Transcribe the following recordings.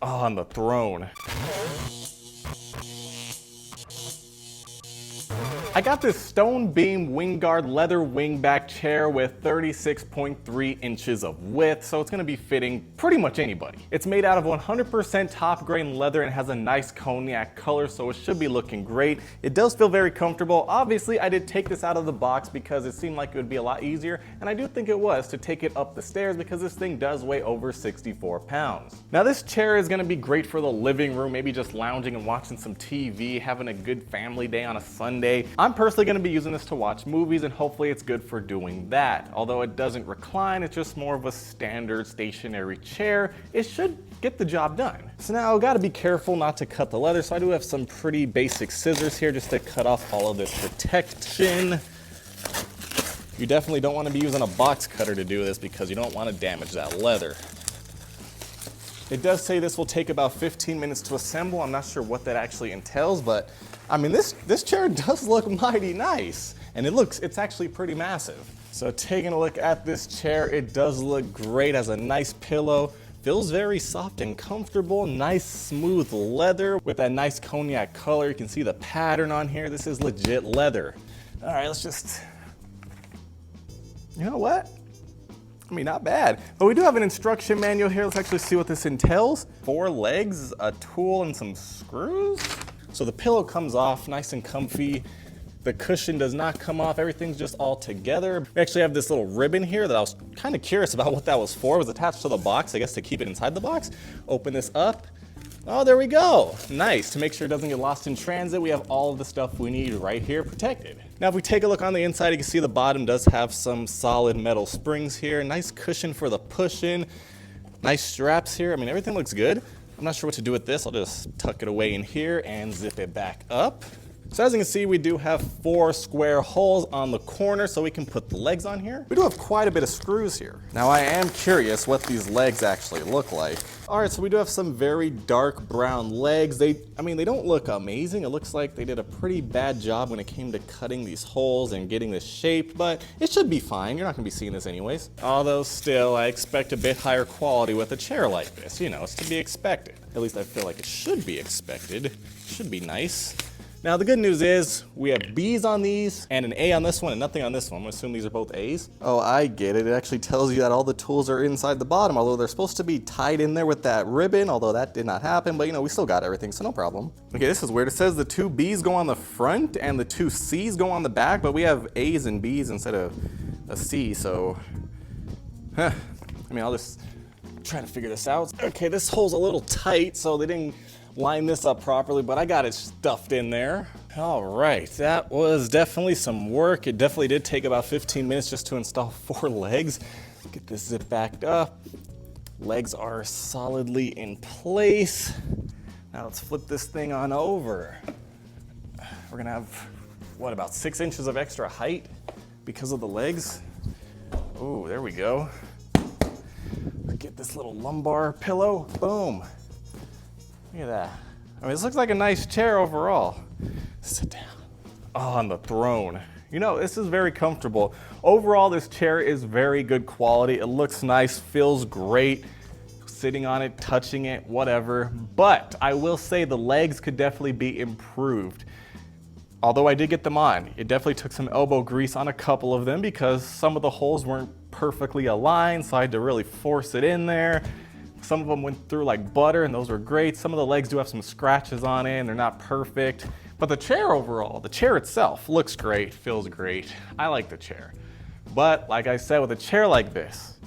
on the throne. I got this stone beam Wingard leather wingback chair with 36.3 inches of width, so it's gonna be fitting pretty much anybody. It's made out of 100% top grain leather and has a nice cognac color, so it should be looking great. It does feel very comfortable. Obviously, I did take this out of the box because it seemed like it would be a lot easier, and I do think it was to take it up the stairs because this thing does weigh over 64 pounds. Now this chair is gonna be great for the living room, maybe just lounging and watching some TV, having a good family day on a Sunday. I'm personally going to be using this to watch movies, and hopefully it's good for doing that. Although it doesn't recline, it's just more of a standard stationary chair. It should get the job done. So now I've got to be careful not to cut the leather, so I do have some pretty basic scissors here just to cut off all of this protection. You definitely don't want to be using a box cutter to do this because you don't want to damage that leather. It does say this will take about 15 minutes to assemble. I'm not sure what that actually entails, but I mean, this chair does look mighty nice, and it's actually pretty massive. So taking a look at this chair, it does look great. Has a nice pillow, feels very soft and comfortable, nice smooth leather with that nice cognac color. You can see the pattern on here. This is legit leather. All right, let's just, you know what? I mean, not bad. But we do have an instruction manual here. Let's actually see what this entails. 4 legs, a tool, and some screws. So the pillow comes off nice and comfy. The cushion does not come off. Everything's just all together. We actually have this little ribbon here that I was kind of curious about what that was for. It was attached to the box, I guess to keep it inside the box. Open this up. Oh, there we go. Nice. To make sure it doesn't get lost in transit, we have all of the stuff we need right here protected. Now, if we take a look on the inside, you can see the bottom does have some solid metal springs here. Nice cushion for the push-in. Nice straps here. I mean, everything looks good. I'm not sure what to do with this. I'll just tuck it away in here and zip it back up. So as you can see, we do have 4 square holes on the corner so we can put the legs on here. We do have quite a bit of screws here. Now I am curious what these legs actually look like. All right, so we do have some very dark brown legs. I mean, they don't look amazing. It looks like they did a pretty bad job when it came to cutting these holes and getting this shape, but it should be fine. You're not gonna be seeing this anyways. Although still, I expect a bit higher quality with a chair like this. You know, it's to be expected. At least I feel like it should be expected. It should be nice. Now the good news is we have B's on these and an A on this one and nothing on this one. I'm gonna assume these are both A's. Oh, I get it. It actually tells you that all the tools are inside the bottom, although they're supposed to be tied in there with that ribbon, although that did not happen, but you know, we still got everything, so no problem. Okay, this is weird. It says the 2 B's go on the front and the 2 C's go on the back, but we have A's and B's instead of a C, so, I mean, I'll just try to figure this out. Okay, this hole's a little tight, so they didn't line this up properly, but I got it stuffed in there. All right, that was definitely some work. It definitely did take about 15 minutes just to install 4 legs. Get this zip backed up. Legs are solidly in place. Now let's flip this thing on over. We're gonna have, what, about 6 inches of extra height because of the legs. Oh, there we go. Get this little lumbar pillow, boom. Look at that. I mean, this looks like a nice chair overall. Sit down. On the throne. You know, this is very comfortable. Overall, this chair is very good quality. It looks nice, feels great. Sitting on it, touching it, whatever. But I will say the legs could definitely be improved. Although I did get them on, it definitely took some elbow grease on a couple of them because some of the holes weren't perfectly aligned, so I had to really force it in there. Some of them went through like butter and those were great. Some of the legs do have some scratches on it and they're not perfect. But the chair overall, the chair itself looks great, feels great. I like the chair. But like I said, with a chair like this,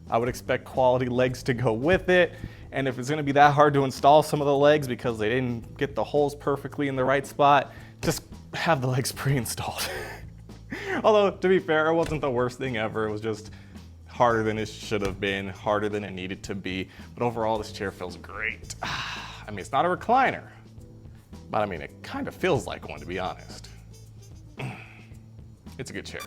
I would expect quality legs to go with it. And if it's gonna be that hard to install some of the legs because they didn't get the holes perfectly in the right spot, just have the legs pre-installed. Although, to be fair, it wasn't the worst thing ever. It was just harder than it should have been, harder than it needed to be. But overall, this chair feels great. I mean, it's not a recliner, but I mean, it kind of feels like one, to be honest. It's a good chair.